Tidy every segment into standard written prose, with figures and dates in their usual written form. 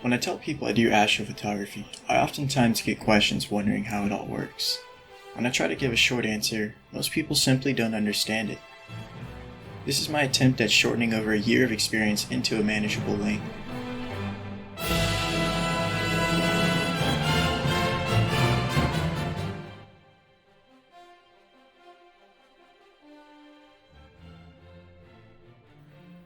When I tell people I do astrophotography, I oftentimes get questions wondering how it all works. When I try to give a short answer, most people simply don't understand it. This is my attempt at shortening over a year of experience into a manageable length.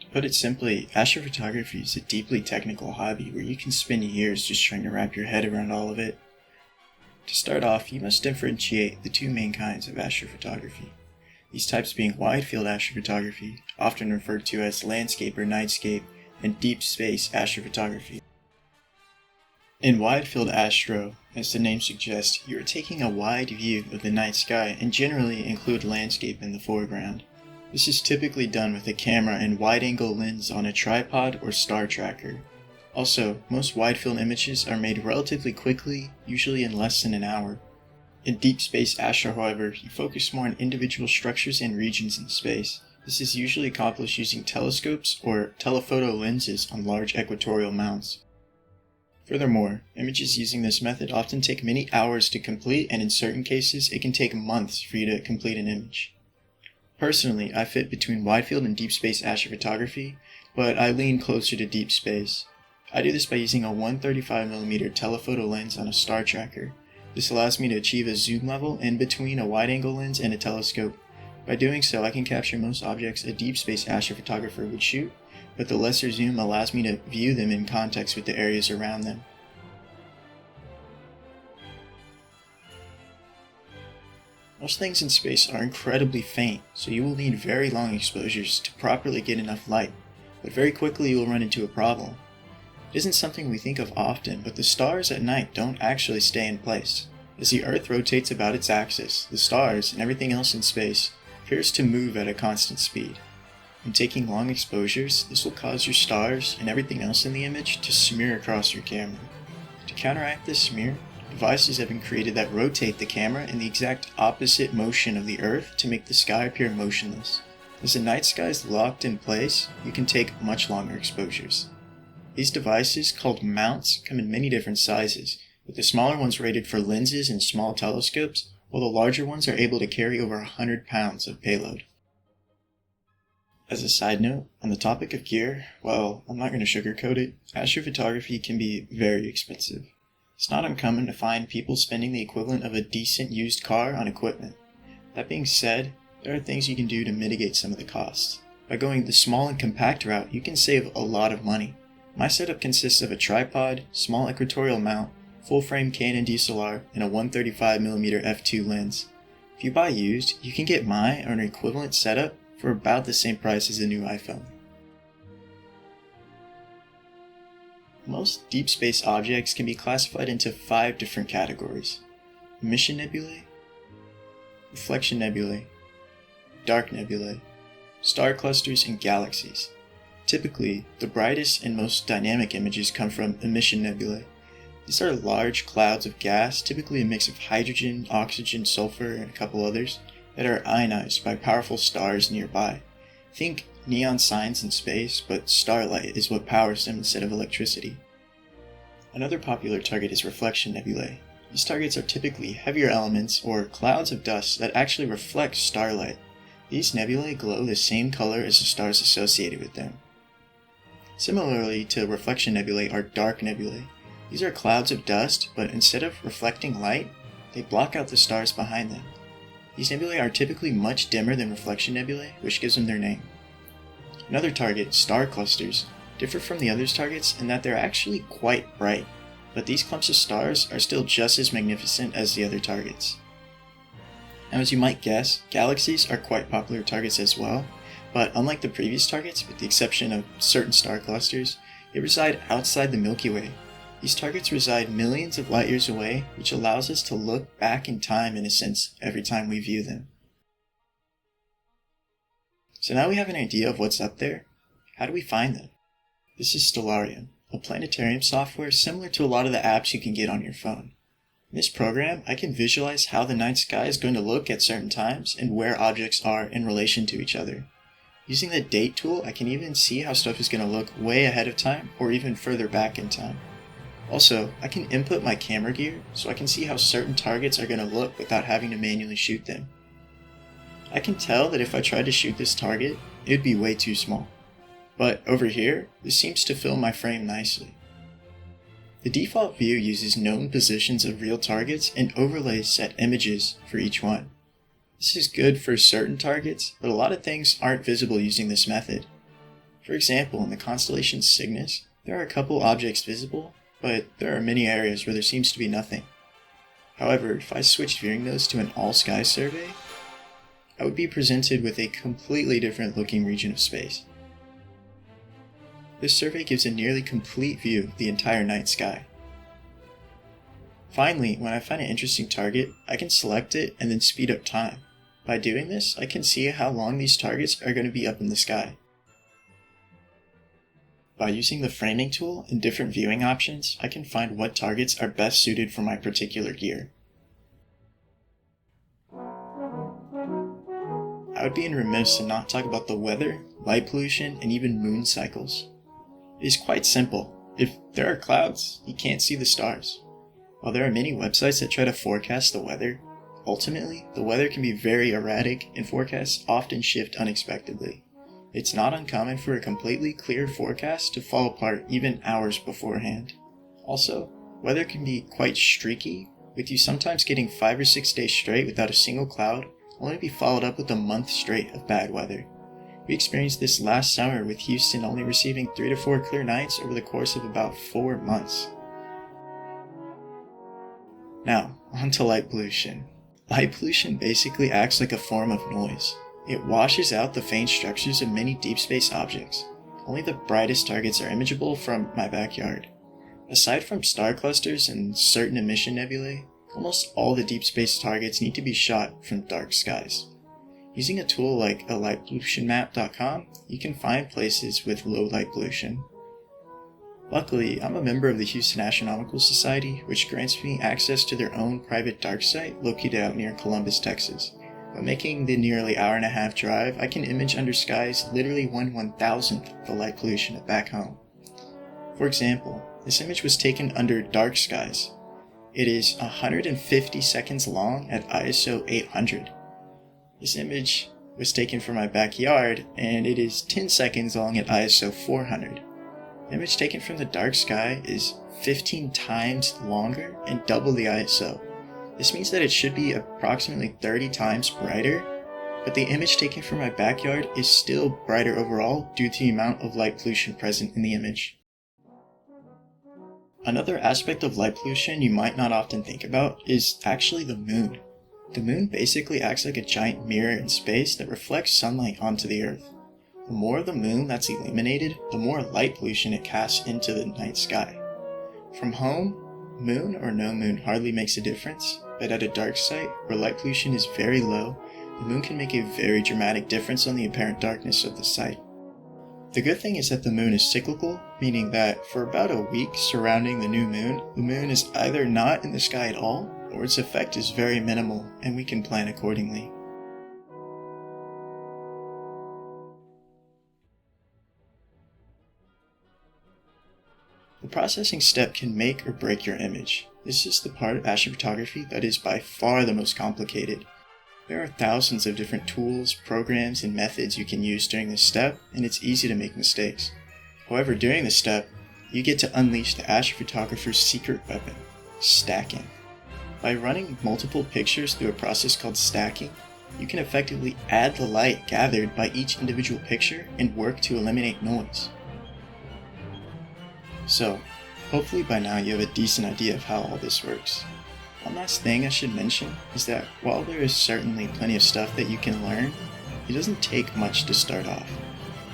To put it simply, astrophotography is a deeply technical hobby where you can spend years just trying to wrap your head around all of it. To start off, you must differentiate the two main kinds of astrophotography. These types being wide-field astrophotography, often referred to as landscape or nightscape, and deep space astrophotography. In wide-field astro, as the name suggests, you are taking a wide view of the night sky and generally include landscape in the foreground. This is typically done with a camera and wide-angle lens on a tripod or star tracker. Also, most wide-field images are made relatively quickly, usually in less than an hour. In deep space astro, however, you focus more on individual structures and regions in space. This is usually accomplished using telescopes or telephoto lenses on large equatorial mounts. Furthermore, images using this method often take many hours to complete, and in certain cases, it can take months for you to complete an image. Personally, I fit between wide-field and deep space astrophotography, but I lean closer to deep space. I do this by using a 135mm telephoto lens on a star tracker. This allows me to achieve a zoom level in between a wide-angle lens and a telescope. By doing so, I can capture most objects a deep space astrophotographer would shoot, but the lesser zoom allows me to view them in context with the areas around them. Most things in space are incredibly faint, so you will need very long exposures to properly get enough light, but very quickly you will run into a problem. It isn't something we think of often, but the stars at night don't actually stay in place. As the Earth rotates about its axis, the stars and everything else in space appears to move at a constant speed. When taking long exposures, this will cause your stars and everything else in the image to smear across your camera. To counteract this smear, devices have been created that rotate the camera in the exact opposite motion of the Earth to make the sky appear motionless. As the night sky is locked in place, you can take much longer exposures. These devices, called mounts, come in many different sizes, with the smaller ones rated for lenses and small telescopes, while the larger ones are able to carry over 100 pounds of payload. As a side note, on the topic of gear, well, I'm not going to sugarcoat it, astrophotography can be very expensive. It's not uncommon to find people spending the equivalent of a decent used car on equipment. That being said, there are things you can do to mitigate some of the costs. By going the small and compact route, you can save a lot of money. My setup consists of a tripod, small equatorial mount, full-frame Canon DSLR, and a 135mm f2 lens. If you buy used, you can get my or an equivalent setup for about the same price as a new iPhone. Most deep space objects can be classified into 5 different categories: emission nebulae, reflection nebulae, dark nebulae, star clusters, and galaxies. Typically, the brightest and most dynamic images come from emission nebulae. These are large clouds of gas, typically a mix of hydrogen, oxygen, sulfur, and a couple others, that are ionized by powerful stars nearby. Think neon signs in space, but starlight is what powers them instead of electricity. Another popular target is reflection nebulae. These targets are typically heavier elements or clouds of dust that actually reflect starlight. These nebulae glow the same color as the stars associated with them. Similarly to reflection nebulae are dark nebulae. These are clouds of dust, but instead of reflecting light, they block out the stars behind them. These nebulae are typically much dimmer than reflection nebulae, which gives them their name. Another target, star clusters, differ from the other targets in that they're actually quite bright, but these clumps of stars are still just as magnificent as the other targets. Now, as you might guess, galaxies are quite popular targets as well, but unlike the previous targets, with the exception of certain star clusters, they reside outside the Milky Way. These targets reside millions of light years away, which allows us to look back in time in a sense every time we view them. So now we have an idea of what's up there. How do we find them? This is Stellarium, a planetarium software similar to a lot of the apps you can get on your phone. In this program, I can visualize how the night sky is going to look at certain times and where objects are in relation to each other. Using the date tool, I can even see how stuff is going to look way ahead of time or even further back in time. Also, I can input my camera gear so I can see how certain targets are going to look without having to manually shoot them. I can tell that if I tried to shoot this target, it would be way too small. But over here, this seems to fill my frame nicely. The default view uses known positions of real targets and overlays set images for each one. This is good for certain targets, but a lot of things aren't visible using this method. For example, in the constellation Cygnus, there are a couple objects visible, but there are many areas where there seems to be nothing. However, if I switched viewing modes to an all-sky survey, I would be presented with a completely different looking region of space. This survey gives a nearly complete view of the entire night sky. Finally, when I find an interesting target, I can select it and then speed up time. By doing this, I can see how long these targets are going to be up in the sky. By using the framing tool and different viewing options, I can find what targets are best suited for my particular gear. I would be remiss to not talk about the weather, light pollution, and even moon cycles. It is quite simple. If there are clouds, you can't see the stars. While there are many websites that try to forecast the weather, ultimately, the weather can be very erratic and forecasts often shift unexpectedly. It's not uncommon for a completely clear forecast to fall apart even hours beforehand. Also, weather can be quite streaky, with you sometimes getting 5 or 6 days straight without a single cloud, only to be followed up with a month straight of bad weather. We experienced this last summer with Houston only receiving 3 to 4 clear nights over the course of about 4 months. Now, on to light pollution. Light pollution basically acts like a form of noise. It washes out the faint structures of many deep space objects. Only the brightest targets are imageable from my backyard. Aside from star clusters and certain emission nebulae, almost all the deep space targets need to be shot from dark skies. Using a tool like lightpollutionmap.com, you can find places with low light pollution. Luckily, I'm a member of the Houston Astronomical Society, which grants me access to their own private dark site located out near Columbus, Texas. By making the nearly hour-and-a-half drive, I can image under skies literally 1/1000th of the light pollution back home. For example, this image was taken under dark skies. It is 150 seconds long at ISO 800. This image was taken from my backyard, and it is 10 seconds long at ISO 400. The image taken from the dark sky is 15 times longer and double the ISO. This means that it should be approximately 30 times brighter, but the image taken from my backyard is still brighter overall due to the amount of light pollution present in the image. Another aspect of light pollution you might not often think about is actually the moon. The moon basically acts like a giant mirror in space that reflects sunlight onto the Earth. The more of the moon that's illuminated, the more light pollution it casts into the night sky. From home, moon or no moon hardly makes a difference, but at a dark site where light pollution is very low, the moon can make a very dramatic difference on the apparent darkness of the site. The good thing is that the moon is cyclical, meaning that for about a week surrounding the new moon, the moon is either not in the sky at all, or its effect is very minimal, and we can plan accordingly. The processing step can make or break your image. This is the part of astrophotography that is by far the most complicated. There are thousands of different tools, programs, and methods you can use during this step, and it's easy to make mistakes. However, during this step, you get to unleash the astrophotographer's secret weapon, stacking. By running multiple pictures through a process called stacking, you can effectively add the light gathered by each individual picture and work to eliminate noise. So, hopefully by now you have a decent idea of how all this works. One last thing I should mention is that while there is certainly plenty of stuff that you can learn, it doesn't take much to start off.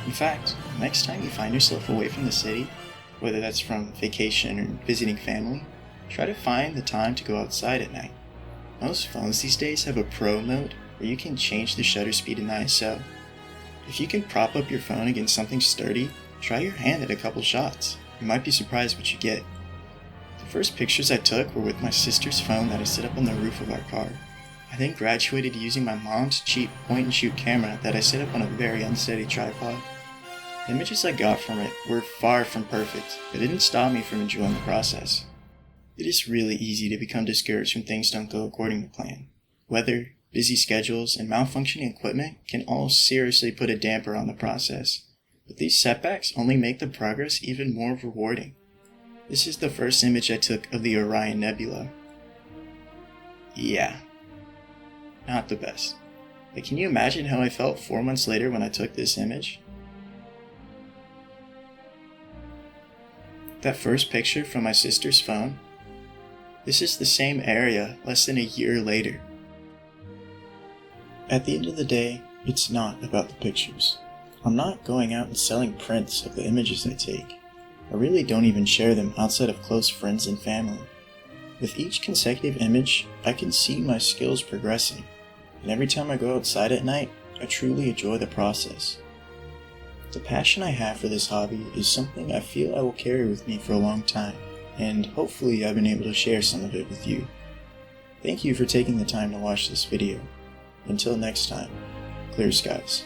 In fact, next time you find yourself away from the city, whether that's from vacation or visiting family, try to find the time to go outside at night. Most phones these days have a pro mode where you can change the shutter speed and ISO. If you can prop up your phone against something sturdy, try your hand at a couple shots. You might be surprised what you get. The first pictures I took were with my sister's phone that I set up on the roof of our car. I then graduated to using my mom's cheap point-and-shoot camera that I set up on a very unsteady tripod. The images I got from it were far from perfect, but it didn't stop me from enjoying the process. It is really easy to become discouraged when things don't go according to plan. Weather, busy schedules, and malfunctioning equipment can all seriously put a damper on the process, but these setbacks only make the progress even more rewarding. This is the first image I took of the Orion Nebula. Yeah, not the best. But can you imagine how I felt 4 months later when I took this image? That first picture from my sister's phone? This is the same area less than a year later. At the end of the day, it's not about the pictures. I'm not going out and selling prints of the images I take. I really don't even share them outside of close friends and family. With each consecutive image, I can see my skills progressing, and every time I go outside at night, I truly enjoy the process. The passion I have for this hobby is something I feel I will carry with me for a long time, and hopefully I've been able to share some of it with you. Thank you for taking the time to watch this video. Until next time, clear skies.